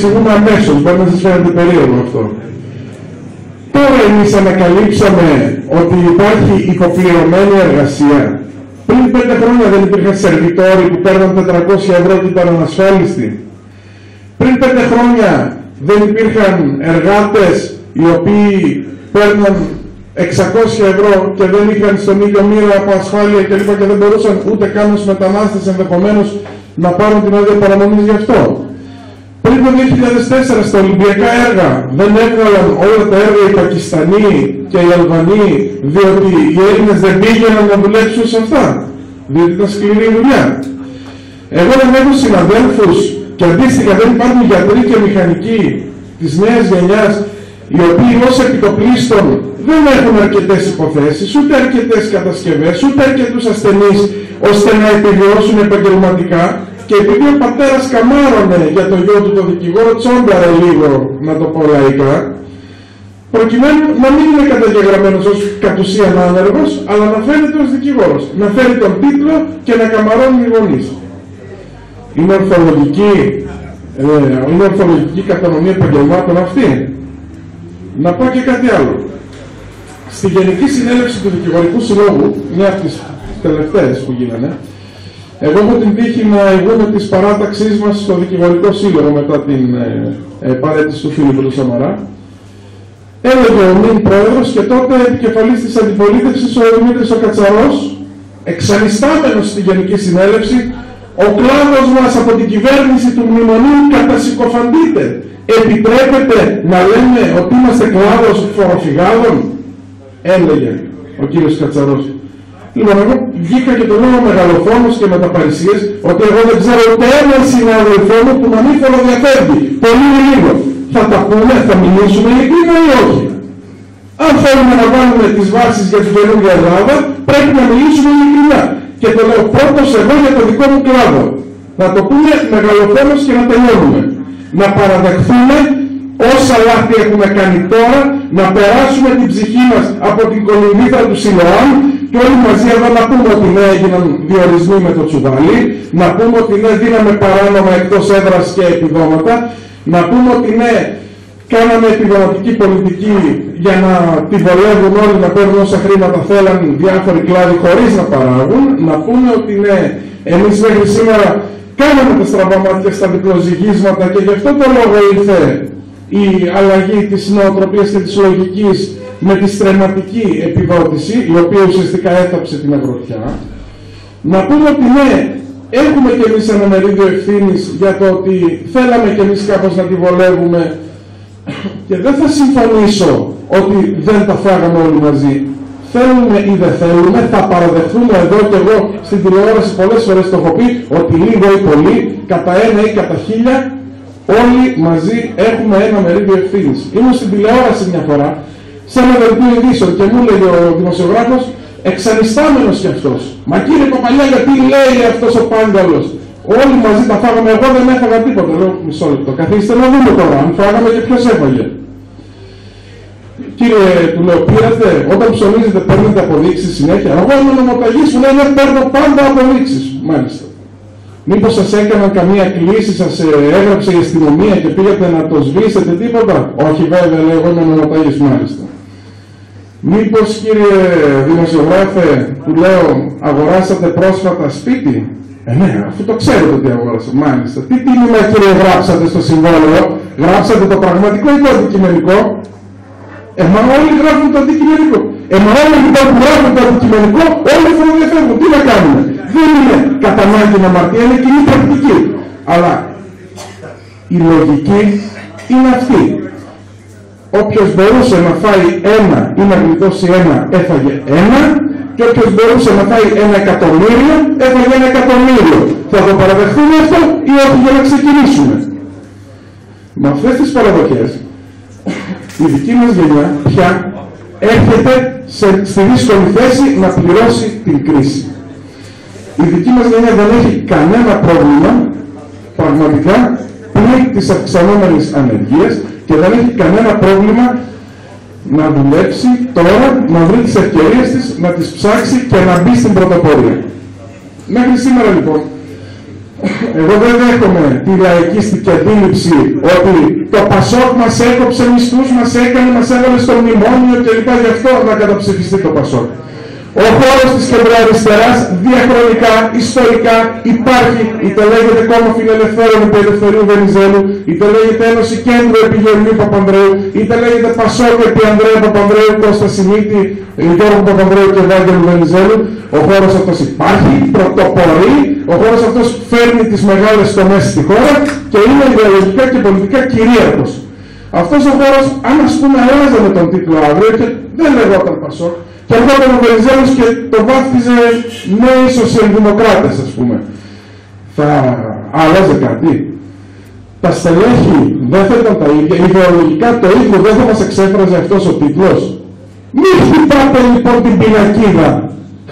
εξηγούμε αμέσως, μπορεί να σας φαίνεται περίεργο αυτό. Τώρα εμείς ανακαλύψαμε ότι υπάρχει υποπληρωμένη εργασία. Πριν 5 χρόνια δεν υπήρχαν σερβιτόροι που παίρναν 400 ευρώ και ήταν ανασφάλιστοι. Πριν 5 χρόνια δεν υπήρχαν εργάτες οι οποίοι παίρναν 600 ευρώ και δεν είχαν στον ίδιο μοίρα από ασφάλεια κλπ. Και δεν μπορούσαν ούτε καν ως μετανάστες ενδεχομένως να πάρουν την άδεια παραμονής γι' αυτό. Πριν το 2004 στα Ολυμπιακά έργα δεν έβγαλαν όλα τα έργα οι Πακιστανοί και οι Αλβανοί, διότι οι Έλληνες δεν πήγαιναν να δουλέψουν σε αυτά, διότι ήταν σκληρή δουλειά. Εγώ δεν έχω συναδέλφους και αντίστοιχα δεν υπάρχουν γιατροί και μηχανικοί της νέας γενιάς, οι οποίοι ως επιτοπλίστων δεν έχουν αρκετές υποθέσεις, ούτε αρκετές κατασκευές, ούτε αρκετούς ασθενείς, ώστε να επιβιώσουν επαγγελματικά. Και επειδή ο πατέρας καμάρωνε για το γιο του το δικηγόρο, τσόμπαρε λίγο, να το πω λαϊκά, προκειμένου να μην είναι καταγεγραμμένος ως κατ' ουσίαν άνεργος, αλλά να φαίνεται ως δικηγόρος, να φέρει τον τίτλο και να καμαρώνει οι γονείς. Είναι ορθολογική κατανομή επαγγελμάτων αυτή. Να πω και κάτι άλλο. Στη Γενική Συνέλευση του Δικηγορικού Συλλόγου, μια από τις τελευταίες που γίνανε, εγώ έχω την τύχη να ηγούμε της παράταξής μας στο Δικηγορικό Σύλλογο μετά την παρέτηση του Φίλιππου του Σαμαρά. Έλεγε ο νυν πρόεδρος και τότε επικεφαλής της αντιπολίτευσης ο Δημήτρης ο Κατσαρός, εξανιστάμενος στη Γενική Συνέλευση, ο κλάδος μας από την κυβέρνηση του μνημονίου κατασυκοφαντείται. Επιτρέπεται να λέμε ότι είμαστε κλάδος φοροφυγάδων, έλεγε ο κύριος Κατσαρός. Λοιπόν, εγώ βγήκα και το λέω μεγαλοφόνος και με τα παρησίες ότι εγώ δεν ξέρω ούτε έναν συνάδελφό μου που να μην φοροδιαφεύγει. Πολύ λίγο. Θα τα πούμε, θα μιλήσουμε ειλικρινά ή όχι? Αν θέλουμε να βάλουμε τις βάσεις για την καινούργια Ελλάδα, πρέπει να μιλήσουμε ειλικρινά. Και το λέω πρώτος εγώ για το δικό μου κλάδο. Να το πούμε μεγαλοφόνος και να τελειώνουμε. Να παραδεχθούμε όσα λάθη έχουμε κάνει τώρα, να περάσουμε την ψυχή μας από την κολυμβήθρα του Σιλοάμ και όλοι μαζί εδώ να πούμε ότι ναι, έγιναν διορισμοί με το τσουβάλι, να πούμε ότι ναι, δίναμε παράνομα εκτός έδρας και επιδόματα, να πούμε ότι ναι, κάναμε επιδοματική πολιτική για να τη βολεύουν όλοι να παίρνουν όσα χρήματα θέλαν διάφοροι κλάδοι χωρίς να παράγουν, να πούμε ότι ναι, εμείς μέχρι σήμερα κάναμε τα στραβά μάτια στα διπλοζυγίσματα και γι' αυτό το λόγο ήρθε η αλλαγή της νοοτροπίας και της λογικής με τη στρεματική επιδότηση, η οποία ουσιαστικά έθαψε την αγροτιά. Να πούμε ότι ναι, έχουμε και εμείς ένα μερίδιο ευθύνης για το ότι θέλαμε και εμείς κάπως να τη βολεύουμε και δεν θα συμφωνήσω ότι δεν τα φάγαμε όλοι μαζί. Θέλουμε ή δεν θέλουμε, θα παραδεχθούμε εδώ και εγώ στην τηλεόραση πολλές φορές το έχω πει ότι λίγο ή πολύ, κατά 1 ή κατά 1000, όλοι μαζί έχουμε ένα μερίδιο ευθύνης. Ήμουν στην τηλεόραση μια φορά, σε ένα δελτίο ειδήσεων και μου λέει ο δημοσιογράφος, εξανιστάμενος κι αυτός. Μα κύριε Παπαλιά, γιατί λέει αυτός ο Πάγκαλος? Όλοι μαζί τα φάγαμε, εγώ δεν έφαγα τίποτα. Λέω, μισό λεπτό, καθίστε να δούμε τώρα, αν φάγαμε και ποιος έφαγε. Κύριε, του λέω, πήρατε, όταν ψωνίζετε παίρνετε αποδείξεις συνέχεια? Εγώ είμαι νομοταγής, μου λέει, ναι, παίρνω πάντα αποδείξεις. Μάλιστα. Μήπως σας έκαναν καμία κλίση, σας έγραψε η αστυνομία και πήγατε να το σβήσετε τίποτα? Όχι βέβαια, λέει, εγώ είμαι νομοταγής, μάλιστα. Μήπως κύριε δημοσιογράφε, του λέω, αγοράσατε πρόσφατα σπίτι? Ναι, αφού το ξέρετε ότι αγόρασα, μάλιστα. Τι τίμημα κύριε γράψατε στο συμβόλαιο? Γράψατε το πραγματικό ή το αντικειμενικό? Μα όλοι γράφουν το αντικειμενικό. Μα όλοι λοιπόν που γράφουν το αντικειμενικό, όλοι φοροδιαφεύγουν. Τι να κάνουμε? Δεν είναι κατά ανάγκη αμαρτία, είναι κοινή πρακτική. Αλλά η λογική είναι αυτή. Όποιος μπορούσε να φάει 1 ή να γλιτώσει 1, έφαγε 1. Και όποιος μπορούσε να φάει 1.000.000, έφαγε 1.000.000. Θα το παραδεχθούμε αυτό ή όχι για να ξεκινήσουμε? Με αυτές τις παραδοχές, η δική μας γενιά πια έρχεται στη δύσκολη θέση να πληρώσει την κρίση. Η δική μας γενιά δεν έχει κανένα πρόβλημα, πραγματικά, πριν της αυξανόμενης ανεργίας και δεν έχει κανένα πρόβλημα να δουλέψει τώρα, να βρει τις ευκαιρίες της, να τις ψάξει και να μπει στην πρωτοπορία. Μέχρι σήμερα λοιπόν, Εγώ δεν δέχομαι τη λαϊκίστικη αντίληψη ότι το Πασόκ μας έκοψε μισθούς, μας έβαλε στο μνημόνιο κλπ. Γι' αυτό να καταψηφιστεί το Πασόκ. Ο χώρος της κεντροαριστεράς διαχρονικά, ιστορικά υπάρχει, είτε λέγεται Κόμμα Φιλελευθέρων επί Ελευθερίου Βενιζέλου, είτε λέγεται Ένωση Κέντρου επί Γεωργίου Παπανδρέου, είτε λέγεται Πασόκ επί Ανδρέα Παπανδρέου, Κώστα Σιμίτη, Γιώργου Παπανδρέου και Ευάγγελου Βενιζέλου. Ο χώρος αυτός υπάρχει, πρωτοπορεί, ο χώρος αυτός φέρνει τις μεγάλες τομές στη χώρα και είναι ιδεολογικά και πολιτικά κυρίαρχος. Αυτός ο χώρος, αν ας πούμε άλλαζε τον τίτλο αύριο και δεν λεγόταν Πασόκ, και ερχόταν ο Βενιζέλος και το βάφτιζε νέοι σοσιαλδημοκράτες, ας πούμε, θα άλλαζε κάτι? Τα στελέχη δεν θα ήταν τα ίδια, ιδεολογικά το ίδιο δεν θα μας εξέφραζε αυτός ο τίτλος? Μην χτυπάτε λοιπόν την πινακίδα.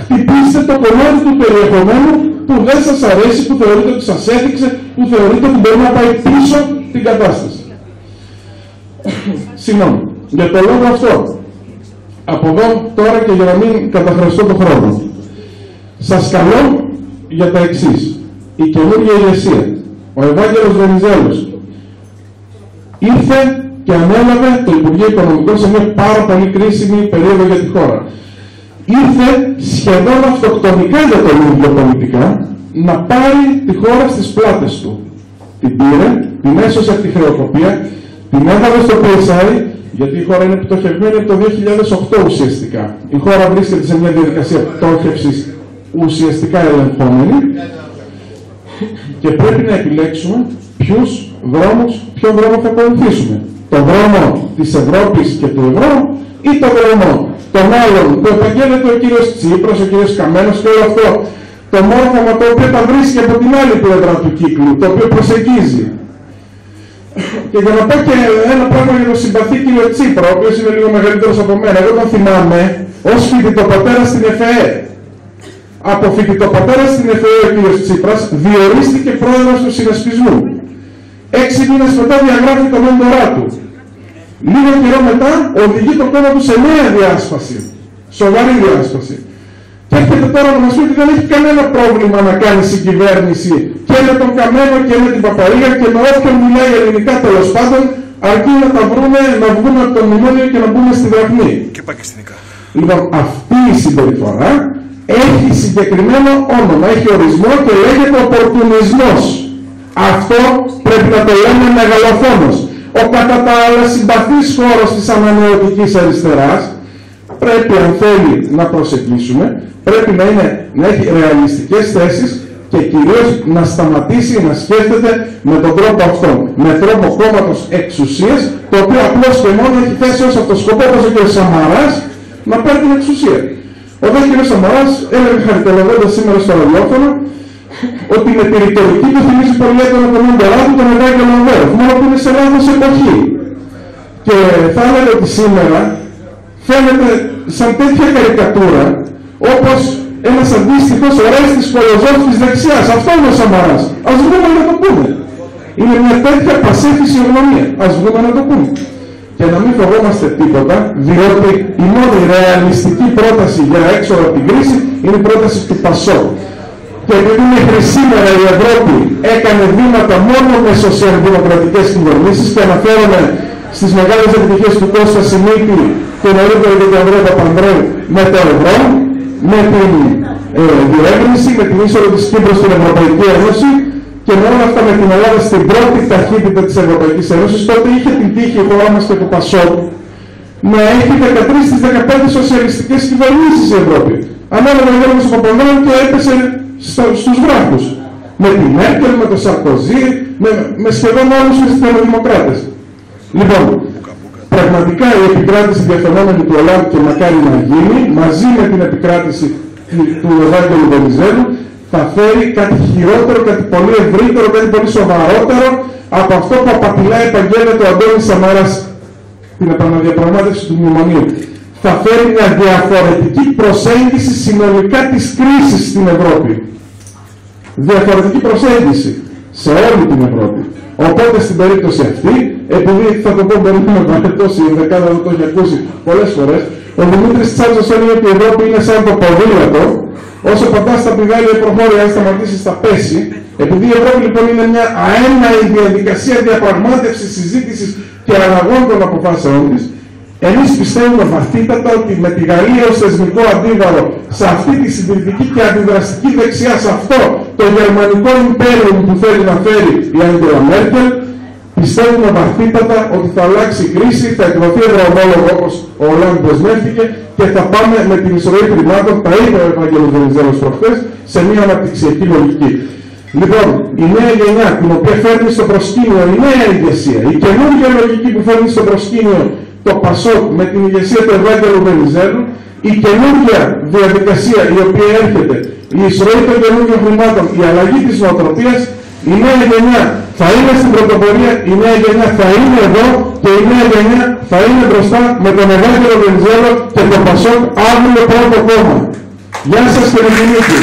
Χτυπήστε το κομμάτι του περιεχομένου που δεν σας αρέσει, που θεωρείτε ότι σας έδειξε, που θεωρείτε ότι μπορεί να πάει πίσω την κατάσταση. Συγγνώμη, για το λόγο αυτό, από εδώ τώρα και για να μην καταχρεωστώ τον χρόνο, σας καλώ για τα εξής. Η καινούργια ηγεσία, ο Ευάγγελος Βενιζέλος, ήρθε και ανέλαβε το Υπουργείο Οικονομικών σε μια πάρα πολύ κρίσιμη περίοδο για τη χώρα. Ήρθε σχεδόν αυτοκτονικά για τον ίδιο πολιτικά να πάρει τη χώρα στις πλάτες του. Την πήρε, την έσωσε από τη χρεοκοπία, την έβαλε στο PSI, γιατί η χώρα είναι πτωχευμένη από το 2008 ουσιαστικά. Η χώρα βρίσκεται σε μια διαδικασία πτώχευσης ουσιαστικά ελεγχόμενη και πρέπει να επιλέξουμε ποιο δρόμο θα ακολουθήσουμε. Το δρόμο της Ευρώπης και του ευρώ ή το δρόμο των άλλων που επαγγέλλεται ο κύριος Τσίπρας, ο κύριος Καμένος και όλο αυτό το μόρφωμα το οποίο τα βρίσκει από την άλλη πλευρά του κύκλου, το οποίο προσεγγίζει. Και για να πω και ένα πράγμα για τον συμπαθή κύριο Τσίπρα, ο οποίος είναι λίγο μεγαλύτερος από μένα, εγώ τον θυμάμαι ως φοιτητοπατέρα στην ΕΦΕΕ. Από φοιτητοπατέρα στην ΕΦΕΕ ο κύριος Τσίπρας διορίστηκε πρόεδρος του συνασπισμού. 6 μήνες μετά διαγράφει τον έντορά του. Λίγο καιρό μετά οδηγεί το κόμμα του σε νέα διάσπαση. Σοβαρή διάσπαση. Και έρχεται τώρα να μας πει ότι δεν έχει κανένα πρόβλημα να κάνει συγκυβέρνηση και με τον Καμένο και με την Παπαρίγα και με όποιον μιλάει ελληνικά τέλος πάντων, αρκεί να τα βρούμε, να βγούμε από το μνημόνιο και να μπούμε στη δραχμή. Και πακιστινικά. Λοιπόν, αυτή η συμπεριφορά έχει συγκεκριμένο όνομα, έχει ορισμό και λέγεται οπορτουνισμός. Αυτό πρέπει να το λέμε μεγαλοφόνος. Ο κατά τα άλλα συμπαθής χώρος της ανανεωτικής αριστεράς πρέπει, αν θέλει να προσεγγίσουμε, πρέπει να έχει ρεαλιστικές θέσεις και κυρίως να σταματήσει να σκέφτεται με τον τρόπο αυτόν, με τρόπο κόμματος εξουσίας, το οποίο απλώς και μόνο έχει θέσει ως αυτό σκοπό, όπως ο κ. Σαμαράς, να πάρει την εξουσία. Ο κ. Σαμαράς έλεγε χαριτολογώντας σήμερα στο ραδιόφωνο ότι με τη ρητορική του θυμίζει πολύ έντονα τον έντορά του, τον Ευάγγελο Βέροφ, μόνο που είναι σε λάθος εποχή. Και θα έλεγα ότι σήμερα φαίνεται σαν τέτοια καρικατούρα όπως ένας αντίστοιχος Ορέστης Κολοζός της δεξιάς. Αυτό είναι ο Σαμαράς. Ας βγούμε να το πούμε. Είναι μια τέτοια πασέ φυσιογνωμία. Ας βγούμε να το πούμε. Και να μην φοβόμαστε τίποτα, διότι η μόνη ρεαλιστική πρόταση για έξοδο από την κρίση είναι η πρόταση του Πασόκ. Και επειδή μέχρι σήμερα η Ευρώπη έκανε βήματα μόνο με σοσιαλδημοκρατικές κυβερνήσεις και αναφέρομαι στις μεγάλες επιτυχίες του Κώστα Σιμίτη, του νεότερου και του Ανδρέα Παπανδρέου με το ευρώ, με την διεύρυνση, με την είσοδο της Κύπρου στην Ευρωπαϊκή Ένωση και με όλα αυτά με την Ελλάδα στην πρώτη ταχύτητα της Ευρωπαϊκής Ένωσης, τότε είχε την τύχη η χώρα μας και το Πασόκ να έχει 13 στις 15 σοσιαλιστικές κυβερνήσεις η Ευρώπη. Ανάλογα ο Γιώργος Παπανδρέου και έπεσε στους βράχους. Με τη Μέρκελ, με τον Σαρκοζή, με σχεδόν όλους τους χριστιανοδημοκράτες. Λοιπόν, πραγματικά η επικράτηση διαφαινόμενη του Ελλάδου και μακάρι να γίνει, μαζί με την επικράτηση του Ευάγγελου Βενιζέλου, θα φέρει κάτι χειρότερο, κάτι πολύ ευρύτερο, κάτι πολύ σοβαρότερο από αυτό που απατηλά επαγγέλλεται ο Αντώνης Σαμαράς, την επαναδιαπραγμάτευση του μνημονίου. Θα φέρει μια διαφορετική προσέγγιση συνολικά της κρίσης στην Ευρώπη. Διαφορετική προσέγγιση σε όλη την Ευρώπη. Οπότε στην περίπτωση αυτή, επειδή θα το πω μπορεί να παρετώσει, η δεκάδα δεν το έχει ακούσει πολλές φορές, ο Δημήτρης Τσάτσος έλεγε ότι η Ευρώπη είναι σαν το ποδήλατο Όσο πατάς στα πηγάλια προχώρη, αν σταματήσεις θα πέσει. Επειδή η Ευρώπη λοιπόν είναι μια αέναη διαδικασία διαπραγμάτευσης, συζήτησης και αλλαγών των αποφάσεών της, εμείς πιστεύουμε βαθύτατα ότι με τη Γαλλία ως θεσμικό αντίβαρο σε αυτή τη συντηρητική και αντιδραστική δεξιά, σε αυτό το γερμανικό ιμπέριο που θέλει να φέρει η Άγγελα Μέρκελ, πιστεύουμε βαθύτατα ότι θα αλλάξει η κρίση, θα εκδοθεί ευρωομόλογο όπως ο Ολάντ δεσμεύτηκε και θα πάμε με την εισρωή χρημάτων, τα είπε ο Ευαγγέλος Βενιζέλος προχθές, σε μια αναπτυξιακή λογική. Λοιπόν, η νέα γενιά την οποία φέρνει στο προσκήνιο η νέα ηγεσία, η καινούργια λογική που φέρνει στο προσκήνιο το ΠΑΣΟΚ με την ηγεσία του Ευάγγελου Βενιζέλου, η καινούργια διαδικασία η οποία έρχεται, η εισρωή των καινούργιων χρημάτων, η αλλαγή της νοοτροπίας, η νέα γενιά θα είναι στην πρωτοπορία, η νέα γενιά θα είναι εδώ και η νέα γενιά θα είναι μπροστά με τον Ευάγγελο Βενιζέλο και το ΠΑΣΟΚ αύριο πρώτο κόμμα. Γεια σας και με την νίκη.